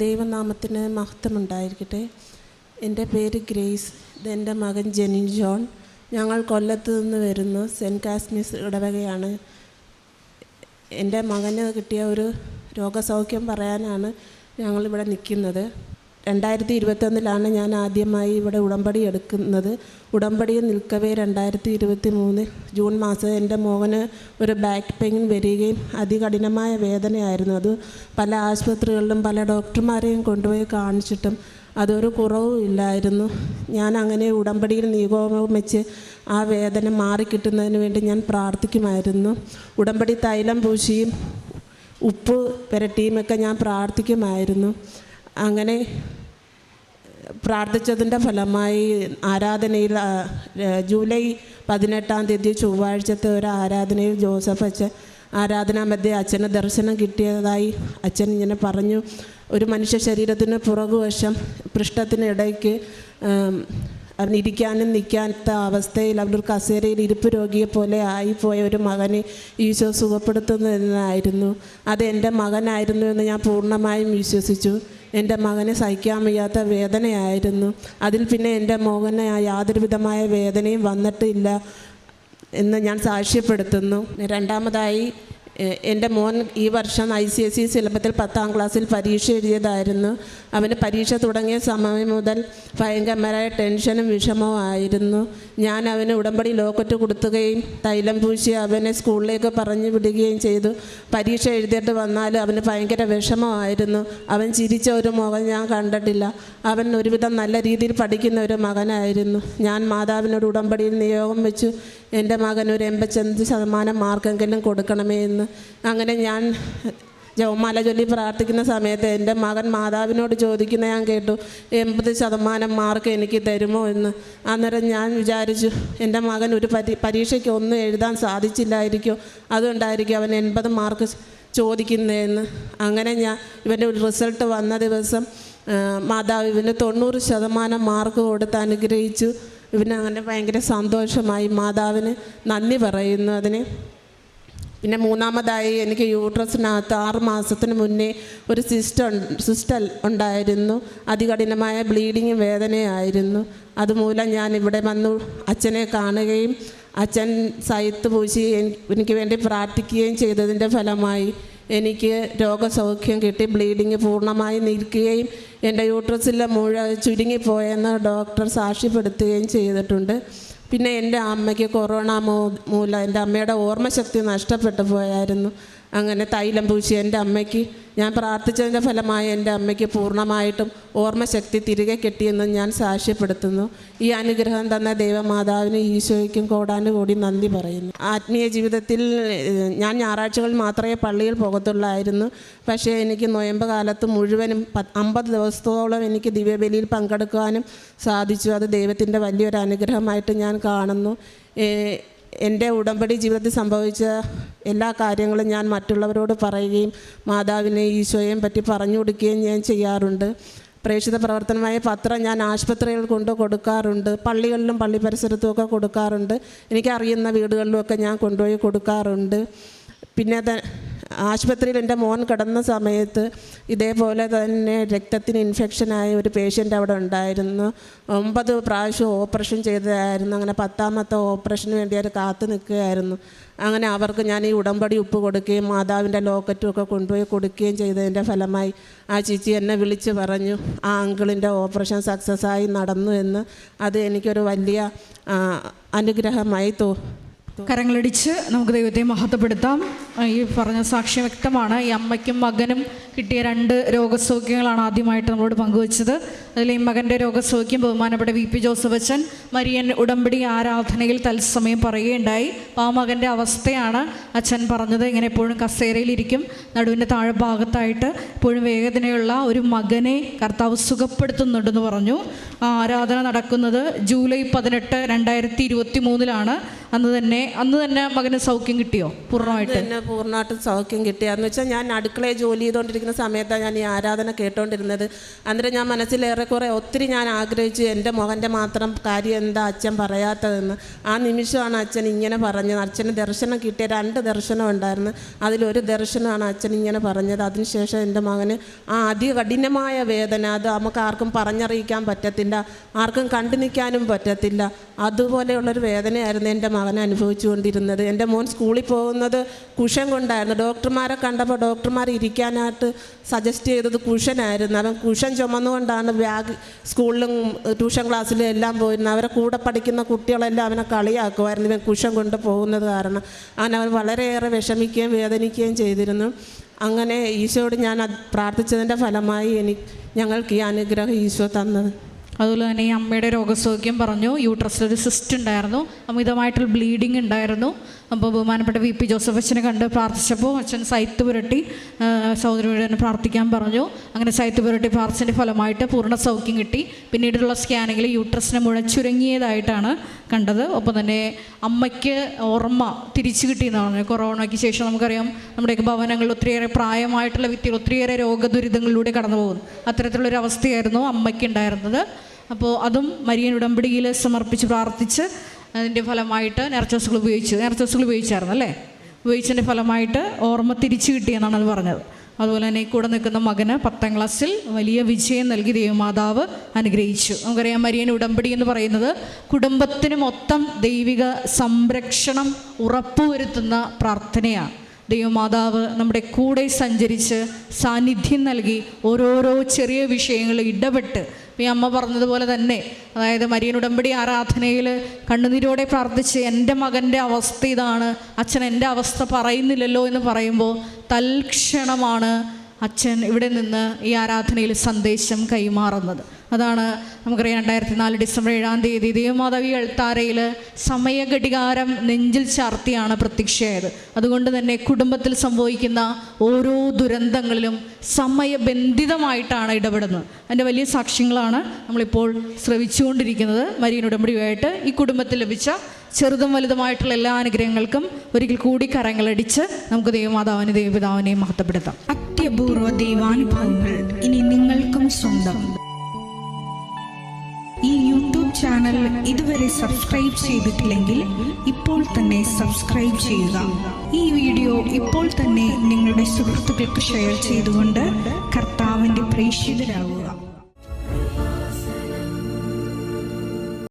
ദൈവനാമത്തിന് മഹത്വമുണ്ടായിരിക്കട്ടെ. എൻ്റെ പേര് ഗ്രേസ്. ഇതെൻ്റെ മകൻ ജെനിൻ ജോൺ. ഞങ്ങൾ കൊല്ലത്ത് നിന്ന് വരുന്നു. സെൻറ്റ് കാസ്മീസ് ഇടവകയാണ്. എൻ്റെ മകന് കിട്ടിയ ഒരു രോഗസൗഖ്യം പറയാനാണ് ഞങ്ങളിവിടെ നിൽക്കുന്നത്. 2021 ഞാൻ ആദ്യമായി ഇവിടെ ഉടമ്പടി എടുക്കുന്നത്. ഉടമ്പടിയിൽ നിൽക്കവേ 2023 ജൂൺ മാസം എൻ്റെ മകന് ഒരു ബാക്ക് പെയിൻ വരികയും അതികഠിനമായ വേദനയായിരുന്നു. അത് പല ആശുപത്രികളിലും പല ഡോക്ടർമാരെയും കൊണ്ടുപോയി കാണിച്ചിട്ടും അതൊരു കുറവും ഇല്ലായിരുന്നു. ഞാൻ അങ്ങനെ ഉടമ്പടിയിൽ നിയോഗം വെച്ച് ആ വേദന മാറിക്കിട്ടുന്നതിന് വേണ്ടി ഞാൻ പ്രാർത്ഥിക്കുമായിരുന്നു. ഉടമ്പടി തൈലം പൂശിയും ഉപ്പ് പുരട്ടിയുമൊക്കെ ഞാൻ പ്രാർത്ഥിക്കുമായിരുന്നു. അങ്ങനെ പ്രാർത്ഥിച്ചതിൻ്റെ ഫലമായി ആരാധനയിൽ ജൂലൈ 18 ചൊവ്വാഴ്ചത്തെ ഒരു ആരാധനയിൽ ജോസഫ് അച്ഛൻ ആരാധനാ മധ്യേ അച്ഛന് ദർശനം കിട്ടിയതായി അച്ഛൻ ഇങ്ങനെ പറഞ്ഞു. ഒരു മനുഷ്യ ശരീരത്തിന് പുറകുവശം പൃഷ്ഠത്തിനിടയ്ക്ക് അവനിരിക്കാനും നിൽക്കാത്ത അവസ്ഥയിൽ അവനൊരു കസേരയിൽ ഇരിപ്പ് രോഗിയെപ്പോലെ ആയിപ്പോയ ഒരു മകനെ ഈശോ സുഖപ്പെടുത്തുന്നതായിരുന്നു. അത് എൻ്റെ മകനായിരുന്നു എന്ന് ഞാൻ പൂർണ്ണമായും വിശ്വസിച്ചു. എൻ്റെ മകനെ സഹിക്കാൻ വയ്യാത്ത വേദനയായിരുന്നു. അതിൽ പിന്നെ എൻ്റെ മകന് യാതൊരു വിധമായ വേദനയും വന്നിട്ടില്ല എന്ന് ഞാൻ സാക്ഷ്യപ്പെടുത്തുന്നു. രണ്ടാമതായി, എൻ്റെ മോൻ ഈ വർഷം ICSE സിലബസിൽ 10ാം ക്ലാസ്സിൽ പരീക്ഷ എഴുതിയതായിരുന്നു. അവന് പരീക്ഷ തുടങ്ങിയ സമയം മുതൽ ഭയങ്കരമായ ടെൻഷനും വിഷമവും ആയിരുന്നു. ഞാൻ അവന് ഉടമ്പടി ലോക്കറ്റ് കൊടുക്കുകയും തൈലം പൂശി അവനെ സ്കൂളിലേക്ക് പറഞ്ഞു വിടുകയും ചെയ്തു. പരീക്ഷ എഴുതിയിട്ട് വന്നാലും അവന് ഭയങ്കര വിഷമമായിരുന്നു. അവൻ ചിരിച്ച ഒരു മുഖം ഞാൻ കണ്ടിട്ടില്ല. അവൻ ഒരുവിധം നല്ല രീതിയിൽ പഠിക്കുന്ന ഒരു മകനായിരുന്നു. ഞാൻ മാതാവിനോട് ഉടമ്പടിയിൽ നിയോഗം വെച്ചു, എൻ്റെ മകൻ ഒരു 85% മാർക്കെങ്കിലും കൊടുക്കണമേ എന്ന്. അങ്ങനെ ഞാൻ ജപമാല ചൊല്ലി പ്രാർത്ഥിക്കുന്ന സമയത്ത് എൻ്റെ മകൻ മാതാവിനോട് ചോദിക്കുന്ന ഞാൻ കേട്ടു, 80% മാർക്ക് എനിക്ക് തരുമോ എന്ന്. അന്നേരം ഞാൻ വിചാരിച്ചു, എൻ്റെ മകൻ ഒരു പരീക്ഷയ്ക്ക് ഒന്നും എഴുതാൻ സാധിച്ചില്ലായിരിക്കും, അതുകൊണ്ടായിരിക്കും അവൻ 80 മാർക്ക് ചോദിക്കുന്നതെന്ന്. അങ്ങനെ ഇവൻ്റെ ഒരു റിസൾട്ട് വന്ന ദിവസം മാതാവ് ഇവന് 90% മാർക്ക് കൊടുത്ത് അനുഗ്രഹിച്ചു. ഇവന് അങ്ങനെ ഭയങ്കര സന്തോഷമായി. മാതാവിന് നന്ദി പറയുന്നു അതിന്. പിന്നെ മൂന്നാമതായി, എനിക്ക് യൂട്രസിനകത്ത് 6 മാസത്തിന് മുന്നേ ഒരു സിസ്റ്റൽ ഉണ്ടായിരുന്നു. അതികഠിനമായ ബ്ലീഡിങ് വേദനയായിരുന്നു. അതുമൂലം ഞാൻ ഇവിടെ വന്നു അച്ഛനെ കാണുകയും അച്ഛൻ സൈത്ത് പൂശി എനിക്ക് വേണ്ടി പ്രാർത്ഥിക്കുകയും ചെയ്തതിൻ്റെ ഫലമായി എനിക്ക് രോഗസൗഖ്യം കിട്ടി. ബ്ലീഡിങ് പൂർണ്ണമായി നിൽക്കുകയും എൻ്റെ യൂട്രസിലെ മുഴ ചുരുങ്ങിപ്പോയെന്ന് ഡോക്ടർ സാക്ഷ്യപ്പെടുത്തുകയും ചെയ്തിട്ടുണ്ട്. പിന്നെ എൻ്റെ അമ്മയ്ക്ക് കൊറോണ മൂലം എൻ്റെ അമ്മയുടെ ഓർമ്മശക്തി നഷ്ടപ്പെട്ടു പോയായിരുന്നു. അങ്ങനെ തൈലം പൂശി എൻ്റെ അമ്മയ്ക്ക് ഞാൻ പ്രാർത്ഥിച്ചതിൻ്റെ ഫലമായി എൻ്റെ അമ്മയ്ക്ക് പൂർണ്ണമായിട്ടും ഓർമ്മശക്തി തിരികെ കിട്ടിയെന്ന് ഞാൻ സാക്ഷ്യപ്പെടുത്തുന്നു. ഈ അനുഗ്രഹം തന്ന ദൈവമാതാവിന് ഈശോയ്ക്കും കോടാനുകൂടി നന്ദി പറയുന്നു. ആത്മീയ ജീവിതത്തിൽ ഞാൻ ഞായറാഴ്ചകൾ മാത്രമേ പള്ളിയിൽ പോകത്തുള്ളായിരുന്നു. പക്ഷേ എനിക്ക് നൊയമ്പ് കാലത്ത് മുഴുവനും 50 ദിവസത്തോളം എനിക്ക് ദിവ്യബലിയിൽ പങ്കെടുക്കാനും സാധിച്ചു. അത് ദൈവത്തിൻ്റെ വലിയൊരു അനുഗ്രഹമായിട്ട് ഞാൻ കാണുന്നു. എൻ്റെ ഉടമ്പടി ജീവിതത്തിൽ സംഭവിച്ച എല്ലാ കാര്യങ്ങളും ഞാൻ മറ്റുള്ളവരോട് പറയുകയും മാതാവിനെ ഈശോയെയും പറ്റി പറഞ്ഞു കൊടുക്കുകയും ഞാൻ ചെയ്യാറുണ്ട്. പ്രേക്ഷിത പ്രവർത്തനമായ പത്രം ഞാൻ ആശുപത്രികൾ കൊണ്ട് കൊടുക്കാറുണ്ട്. പള്ളികളിലും പള്ളി പരിസരത്തുമൊക്കെ കൊടുക്കാറുണ്ട്. എനിക്കറിയുന്ന വീടുകളിലുമൊക്കെ ഞാൻ കൊണ്ടുപോയി കൊടുക്കാറുണ്ട്. പിന്നെ ആശുപത്രിയിൽ എൻ്റെ മോൻ കിടന്ന സമയത്ത് ഇതേപോലെ തന്നെ രക്തത്തിന് ഇൻഫെക്ഷനായ ഒരു പേഷ്യൻ്റ് അവിടെ ഉണ്ടായിരുന്നു. 9 പ്രാവശ്യം ഓപ്പറേഷൻ ചെയ്തതായിരുന്നു. അങ്ങനെ 10ാമത്തെ ഓപ്പറേഷന് വേണ്ടി അവർ കാത്തു നിൽക്കുകയായിരുന്നു. അങ്ങനെ അവർക്ക് ഞാൻ ഈ ഉടമ്പടി ഉപ്പ് കൊടുക്കുകയും മാതാവിൻ്റെ ലോക്കറ്റും ഒക്കെ കൊണ്ടുപോയി കൊടുക്കുകയും ചെയ്തതിൻ്റെ ഫലമായി ആ ചേച്ചി എന്നെ വിളിച്ച് പറഞ്ഞു ആ അങ്കിളിൻ്റെ ഓപ്പറേഷൻ സക്സസ്സായി നടന്നു എന്ന്. അത് എനിക്കൊരു വലിയ അനുഗ്രഹമായി കരങ്ങളടിച്ച് നമുക്ക് ദൈവത്തെ മഹത്വപ്പെടുത്താം. ഈ പറഞ്ഞ സാക്ഷ്യം വ്യക്തമാണ്. ഈ അമ്മയ്ക്കും മകനും കിട്ടിയ 2 രോഗസൗഖ്യങ്ങളാണ് ആദ്യമായിട്ട് നമ്മളോട് പങ്കുവച്ചത്. അതിൽ ഈ മകൻ്റെ രോഗസൗഖ്യം ബഹുമാനപ്പെട്ട VP ജോസഫ് അച്ഛൻ മരിയൻ ഉടമ്പടി ആരാധനയിൽ തത്സമയം പറയുകയുണ്ടായി. അപ്പോൾ ആ മകൻ്റെ അവസ്ഥയാണ് അച്ഛൻ പറഞ്ഞത്. ഇങ്ങനെ എപ്പോഴും കസേരയിലിരിക്കും, നടുവിൻ്റെ താഴ്ഭാഗത്തായിട്ട് എപ്പോഴും വേദനയുള്ള ഒരു മകനെ കർത്താവ് സുഖപ്പെടുത്തുന്നുണ്ടെന്ന് പറഞ്ഞു. ആ ആരാധന നടക്കുന്നത് ജൂലൈ 18, 2023 അന്ന് തന്നെ മകന് സൗഖ്യം കിട്ടിയോ പൂർണ്ണമായിട്ട്? എന്നെ പൂർണ്ണമായിട്ടും സൗഖ്യം കിട്ടിയെന്ന് വെച്ചാൽ ഞാൻ അടുക്കളയിൽ ജോലി ചെയ്തുകൊണ്ടിരിക്കുന്ന സമയത്താണ് ഞാൻ ഈ ആരാധന കേട്ടുകൊണ്ടിരുന്നത്. അന്നേരം ഞാൻ മനസ്സിലേറെക്കുറെ ഒത്തിരി ഞാൻ ആഗ്രഹിച്ചു എൻ്റെ മകൻ്റെ മാത്രം കാര്യം എന്താ അച്ഛൻ പറയാത്തതെന്ന്. ആ നിമിഷമാണ് അച്ഛൻ ഇങ്ങനെ പറഞ്ഞത്. അച്ഛന് ദർശനം കിട്ടിയ 2 ദർശനം ഉണ്ടായിരുന്നു. അതിലൊരു ദർശനമാണ് അച്ഛൻ ഇങ്ങനെ പറഞ്ഞത്. അതിനുശേഷം എൻ്റെ മകന് ആ അതികഠിനമായ വേദന, അത് നമുക്ക് ആർക്കും പറഞ്ഞറിയിക്കാൻ പറ്റത്തില്ല, ആർക്കും കണ്ടു നിൽക്കാനും പറ്റത്തില്ല. അതുപോലെയുള്ളൊരു വേദനയായിരുന്നു എൻ്റെ മകൻ അനുഭവിച്ചുകൊണ്ടിരുന്നത്. എൻ്റെ മോൻ സ്കൂളിൽ പോകുന്നത് കുഷൻ കൊണ്ടായിരുന്നു. ഡോക്ടർമാരെ കണ്ടപ്പോൾ ഡോക്ടർമാർ ഇരിക്കാനായിട്ട് സജസ്റ്റ് ചെയ്തത് കുഷനായിരുന്നു. അവൻ കുഷൻ ചുമന്നുകൊണ്ടാണ് ബാഗ് സ്കൂളിലും ട്യൂഷൻ ക്ലാസ്സിലും എല്ലാം പോയിരുന്നത്. അവരെ കൂടെ പഠിക്കുന്ന കുട്ടികളെല്ലാം അവനെ കളിയാക്കുമായിരുന്നു ഇവൻ കുഷൻ കൊണ്ട് പോകുന്നത് കാരണം. അവൻ വളരെയേറെ വിഷമിക്കുകയും വേദനിക്കുകയും ചെയ്തിരുന്നു. അങ്ങനെ ഈശോയോട് ഞാൻ പ്രാർത്ഥിച്ചതിൻ്റെ ഫലമായി ഞങ്ങൾക്ക് ഈ അനുഗ്രഹം ഈശോ തന്നത്. അതുപോലെ തന്നെ ഈ അമ്മയുടെ രോഗസൗഖ്യം പറഞ്ഞു. യൂട്രസിലൊരു സിസ്റ്റ് ഉണ്ടായിരുന്നു, അമിതമായിട്ടുള്ള ബ്ലീഡിങ് ഉണ്ടായിരുന്നു. അപ്പോൾ ബഹുമാനപ്പെട്ട VP ജോസഫ് അച്ഛനെ കണ്ട് പ്രാർത്ഥിച്ചപ്പോൾ അച്ഛൻ സൈത്ത് പുരട്ടി സഹോദരിയോട് തന്നെ പ്രാർത്ഥിക്കാൻ പറഞ്ഞു. അങ്ങനെ സൈത്ത് പുരട്ടി പ്രാർത്ഥിച്ചതിൻ്റെ ഫലമായിട്ട് പൂർണ്ണ സൗഖ്യം കിട്ടി. പിന്നീടുള്ള സ്കാനിങ്ങിൽ യൂട്രസിനെ മുഴുവൻ ചുരുങ്ങിയതായിട്ടാണ് കണ്ടത്. ഒപ്പം തന്നെ അമ്മയ്ക്ക് ഓർമ്മ തിരിച്ചു കിട്ടിയെന്നാണ് പറഞ്ഞു. കൊറോണയ്ക്ക് ശേഷം നമുക്കറിയാം നമ്മുടെയൊക്കെ ഭവനങ്ങളിൽ ഒത്തിരിയേറെ പ്രായമായിട്ടുള്ള വ്യക്തികൾ ഒത്തിരിയേറെ രോഗദുരിതങ്ങളിലൂടെ കടന്നു പോകുന്നു. അത്തരത്തിലുള്ളൊരു അവസ്ഥയായിരുന്നു അമ്മയ്ക്ക് ഉണ്ടായിരുന്നത്. അപ്പോൾ അതും മരിയൻ ഉടമ്പടിയിൽ സമർപ്പിച്ച് പ്രാർത്ഥിച്ച് അതിൻ്റെ ഫലമായിട്ട് നേർച്ചകൾ ഉപയോഗിച്ചായിരുന്നു അല്ലേ? ഉപയോഗിച്ചതിൻ്റെ ഫലമായിട്ട് ഓർമ്മ തിരിച്ചു കിട്ടിയെന്നാണ് അത് പറഞ്ഞത്. അതുപോലെ തന്നെ കൂടെ നിൽക്കുന്ന മകന് 10ാം ക്ലാസ്സിൽ വലിയ വിജയം നൽകി ദൈവമാതാവ് അനുഗ്രഹിച്ചു. നമുക്കറിയാം മരിയൻ ഉടമ്പടി എന്ന് പറയുന്നത് കുടുംബത്തിന് മൊത്തം ദൈവിക സംരക്ഷണം ഉറപ്പുവരുത്തുന്ന പ്രാർത്ഥനയാണ്. ദൈവമാതാവ് നമ്മുടെ കൂടെ സഞ്ചരിച്ച് സാന്നിധ്യം നൽകി ഓരോരോ ചെറിയ വിഷയങ്ങൾ ഇടപെട്ട് ഈ അമ്മ പറഞ്ഞതുപോലെ തന്നെ, അതായത് മരിയൻ ഉടമ്പടി ആരാധനയിൽ കണ്ണുനീരോടെ പ്രാർത്ഥിച്ച് എൻ്റെ മകൻ്റെ അവസ്ഥ ഇതാണ്, അച്ഛൻ എൻ്റെ അവസ്ഥ പറയുന്നില്ലല്ലോ എന്ന് പറയുമ്പോൾ തൽക്ഷണമാണ് അച്ഛൻ ഇവിടെ നിന്ന് ഈ ആരാധനയിൽ സന്ദേശം കൈമാറുന്നത്. അതാണ് നമുക്കറിയാം 2004 ഡിസംബർ 7-ാം തീയതി ദൈവമാതാവി അൾത്താരയിൽ സമയഘടികാരം നെഞ്ചിൽ ചാർത്തിയാണ് പ്രത്യക്ഷയായത്. അതുകൊണ്ട് തന്നെ കുടുംബത്തിൽ സംഭവിക്കുന്ന ഓരോ ദുരന്തങ്ങളിലും സമയബന്ധിതമായിട്ടാണ് ഇടപെടുന്നത്. അതിൻ്റെ വലിയ സാക്ഷ്യങ്ങളാണ് നമ്മളിപ്പോൾ ശ്രവിച്ചുകൊണ്ടിരിക്കുന്നത്. മരിയൻ ഉടമ്പടിയുമായിട്ട് ഈ കുടുംബത്തിൽ ലഭിച്ച ചെറുതും വലുതുമായിട്ടുള്ള എല്ലാ അനുഗ്രഹങ്ങൾക്കും ഒരിക്കൽ കൂടി കരങ്ങളടിച്ച് നമുക്ക് ദൈവമാതാവിനെ ദൈവപിതാവിനെയും മഹത്വപ്പെടുത്താം. അത്യപൂർവ ദൈവാനുഭവങ്ങൾ ഇനി നിങ്ങൾക്കും സ്വന്തം. ഈ യൂട്യൂബ് ചാനൽ ഇതുവരെ സബ്സ്ക്രൈബ് ചെയ്തിട്ടില്ലെങ്കിൽ ഇപ്പോൾ തന്നെ സബ്സ്ക്രൈബ് ചെയ്യുക. ഈ വീഡിയോ ഇപ്പോൾ തന്നെ നിങ്ങളുടെ സുഹൃത്തുക്കൾക്ക് ഷെയർ ചെയ്തുകൊണ്ട് കർത്താവിൻ്റെ പ്രേക്ഷിതരാകുക.